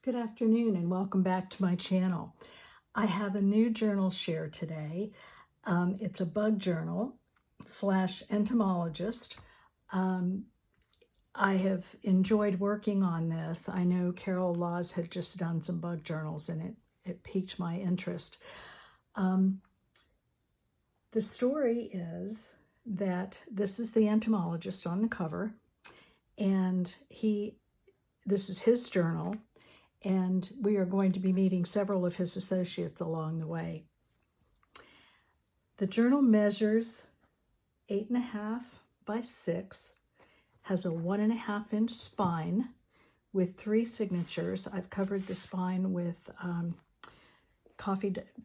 Good afternoon and welcome back to my channel. I have a new journal share today. It's a bug journal / entomologist. I have enjoyed working on this. I know Carol Laws had just done some bug journals and it piqued my interest. The story is that this is the entomologist on the cover, and this is his journal, and we are going to be meeting several of his associates along the way. The journal measures 8.5 by 6, has a 1.5-inch spine with 3 signatures. I've covered the spine with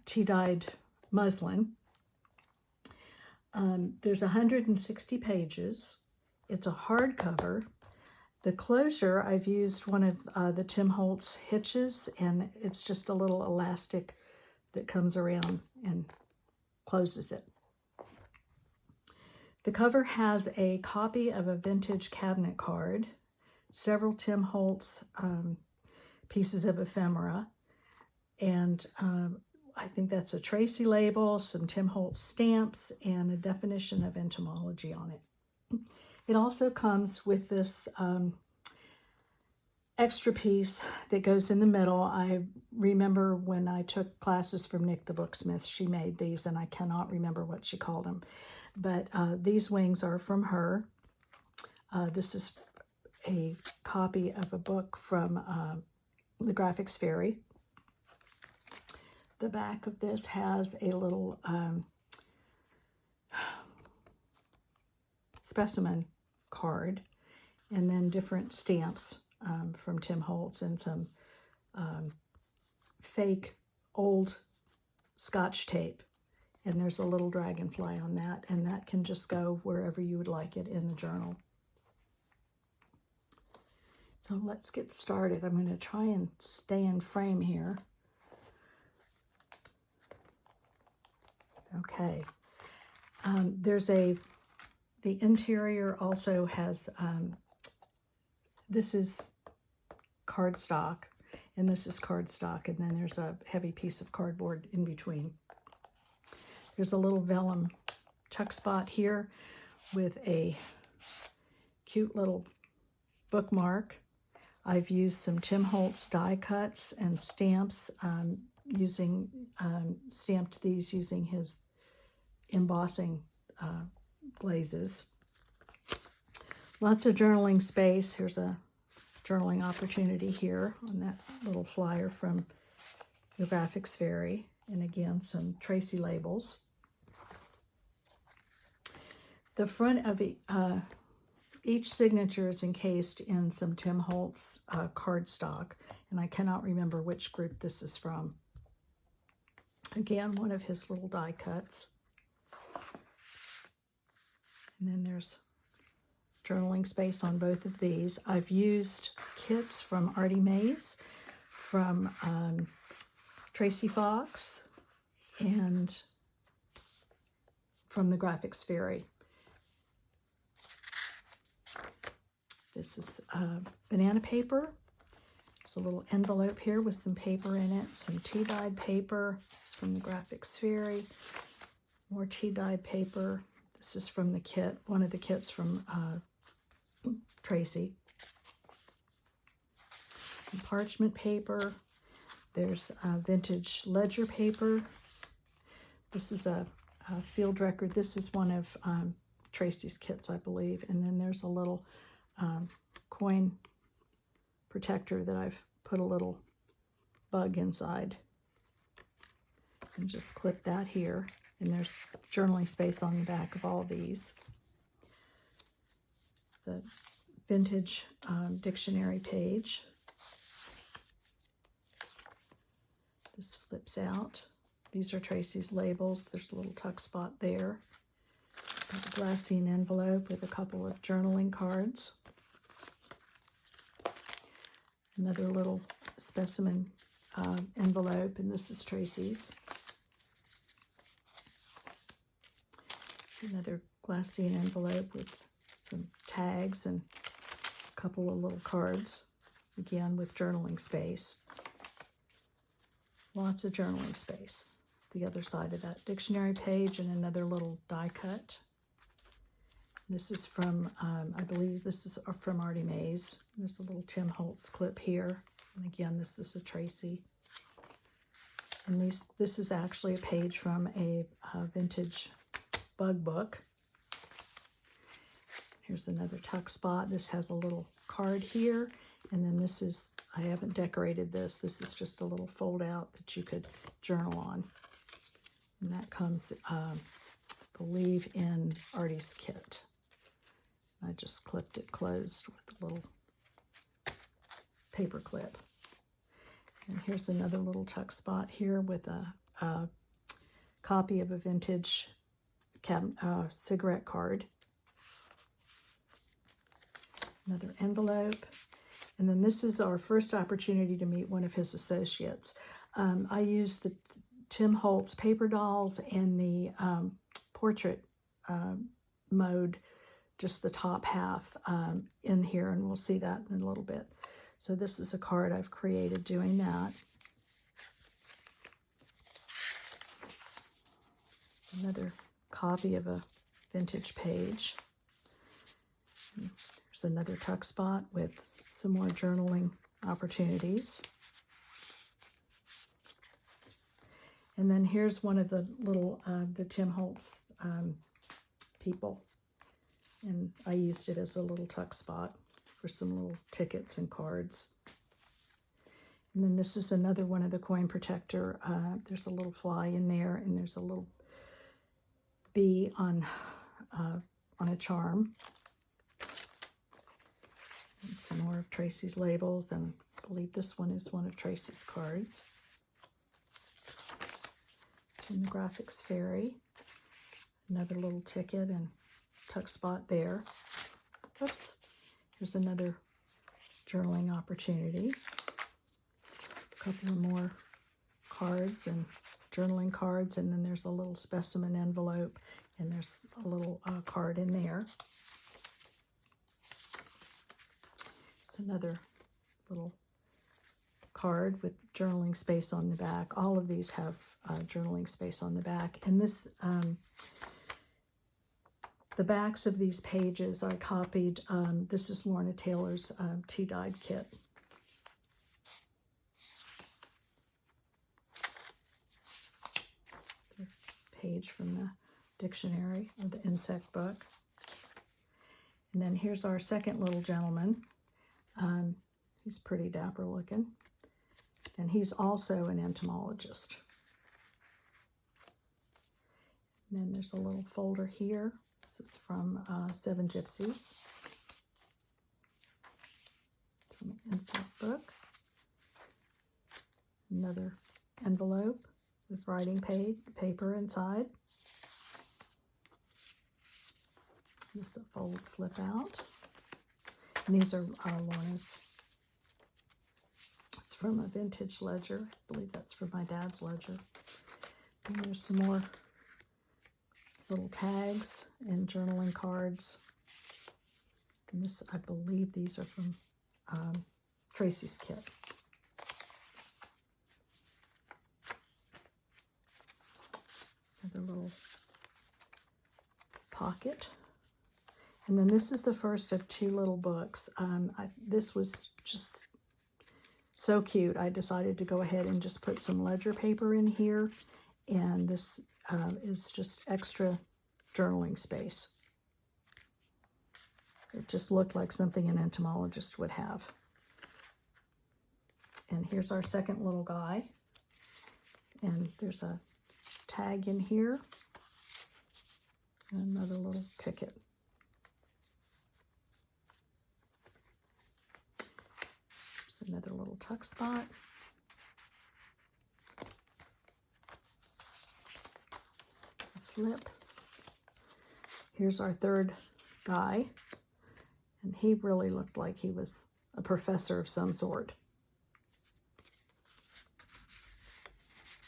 tea-dyed muslin. There's 160 pages. It's a hardcover. The closure, I've used one of the Tim Holtz hitches, and it's just a little elastic that comes around and closes it. The cover has a copy of a vintage cabinet card, several Tim Holtz pieces of ephemera, and I think that's a Tracy label, some Tim Holtz stamps, and a definition of entomology on it. It also comes with this extra piece that goes in the middle. I remember when I took classes from Nick the Booksmith, she made these, and I cannot remember what she called them. But these wings are from her. This is a copy of a book from the Graphics Fairy. The back of this has a little specimen card, and then different stamps from Tim Holtz and some fake old Scotch tape. And there's a little dragonfly on that, and that can just go wherever you would like it in the journal. So let's get started. I'm going to try and stay in frame here. Okay. The interior also has, this is cardstock, and this is cardstock, and then there's a heavy piece of cardboard in between. There's a little vellum tuck spot here with a cute little bookmark. I've used some Tim Holtz die cuts and stamps, stamped these using his embossing glazes. Lots of journaling space. Here's a journaling opportunity here on that little flyer from the Graphics Fairy. And again, some Tracy labels. The front of each signature is encased in some Tim Holtz cardstock, and I cannot remember which group this is from. Again, one of his little die cuts. And then there's journaling space on both of these. I've used kits from Artie Mays, from Tracy Fox, and from the Graphics Fairy. This is banana paper. There's a little envelope here with some paper in it, some tea-dyed paper. This is from the Graphics Fairy. More tea-dyed paper. This is from the kit, one of the kits from Tracy. Some parchment paper. There's vintage ledger paper. This is a field record. This is one of Tracy's kits, I believe. And then there's a little coin protector that I've put a little bug inside. And just clip that here. And there's journaling space on the back of all these. It's a vintage dictionary page. This flips out. These are Tracy's labels. There's a little tuck spot there. Got a glassine envelope with a couple of journaling cards. Another little specimen envelope, and this is Tracy's. Another glassine envelope with some tags and a couple of little cards again with journaling space. Lots of journaling space. It's the other side of that dictionary page, and another little die cut. This is from, I believe this is from Artie Mays. There's a little Tim Holtz clip here. And again, this is a Tracy. And this is actually a page from a vintage bug book. Here's another tuck spot. This has a little card here. And then this is, I haven't decorated this. This is just a little fold out that you could journal on. And that comes, I believe, in Artie's kit. I just clipped it closed with a little paper clip. And here's another little tuck spot here with a copy of a vintage cigarette card. Another envelope. And then this is our first opportunity to meet one of his associates. I used the Tim Holtz paper dolls and the portrait mode, just the top half in here, and we'll see that in a little bit. So this is a card I've created doing that. Another copy of a vintage page. There's another tuck spot with some more journaling opportunities. And then here's one of the little, the Tim Holtz people. And I used it as a little tuck spot for some little tickets and cards. And then this is another one of the coin protector. There's a little fly in there, and there's a little bee on a charm. And some more of Tracy's labels, and I believe this one is one of Tracy's cards. It's from the Graphics Fairy. Another little ticket and tuck spot there. Oops. Here's another journaling opportunity. A couple of more cards and journaling cards, and then there's a little specimen envelope, and there's a little card in there. Another little card with journaling space on the back. All of these have journaling space on the back. And this, the backs of these pages I copied. This is Lorna Taylor's tea-dyed kit. The page from the dictionary or the insect book. And then here's our second little gentleman. He's pretty dapper looking, and he's also an entomologist. And then there's a little folder here. This is from Seven Gypsies, from an insect book. Another envelope with writing paper inside. This is a fold flip out. And these are Lorna's. It's from a vintage ledger. I believe that's from my dad's ledger. And there's some more little tags and journaling cards. And this, I believe these are from Tracy's kit. Another little pocket. And then this is the first of two little books. This was just so cute. I decided to go ahead and just put some ledger paper in here. And this is just extra journaling space. It just looked like something an entomologist would have. And here's our second little guy. And there's a tag in here. And another little ticket. Another little tuck spot. A flip. Here's our third guy. And he really looked like he was a professor of some sort.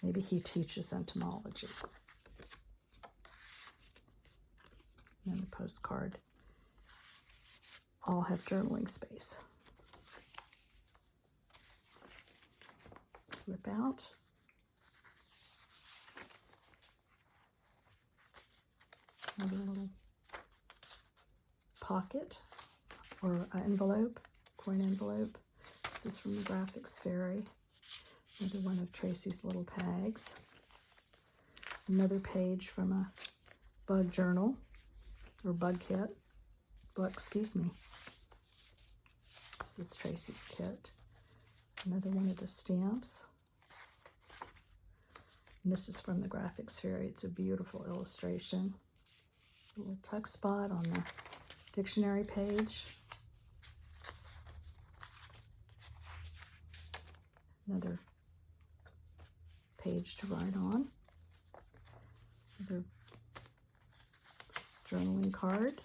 Maybe he teaches entomology. And the postcard. All have journaling space. Flip out. Another little pocket or envelope, coin envelope. This is from the Graphics Fairy. Another one of Tracy's little tags. Another page from a bug journal or bug kit. Well, excuse me. This is Tracy's kit. Another one of the stamps. And this is from the Graphics Fairy. It's a beautiful illustration. A little tuck spot on the dictionary page. Another page to write on. Another journaling card.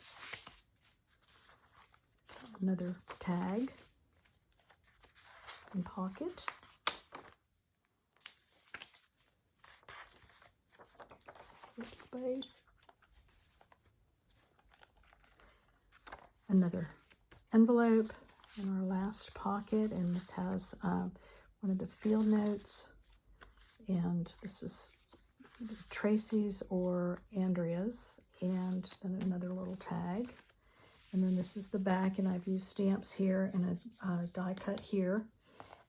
Another tag and pocket. Space. Another envelope in our last pocket, and this has one of the field notes, and this is Tracy's or Andrea's, and then another little tag. And then this is the back, and I've used stamps here and a die cut here.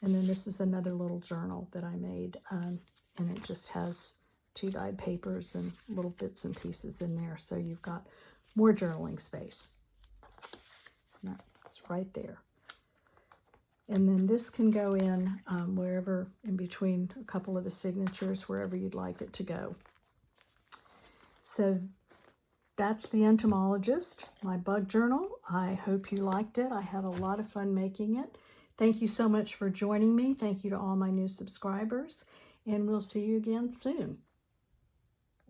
And then this is another little journal that I made, and it just has 2 dyed papers and little bits and pieces in there. So you've got more journaling space. And that's right there. And then this can go in wherever, in between a couple of the signatures, wherever you'd like it to go. So that's the Entomologist, my bug journal. I hope you liked it. I had a lot of fun making it. Thank you so much for joining me. Thank you to all my new subscribers, and we'll see you again soon.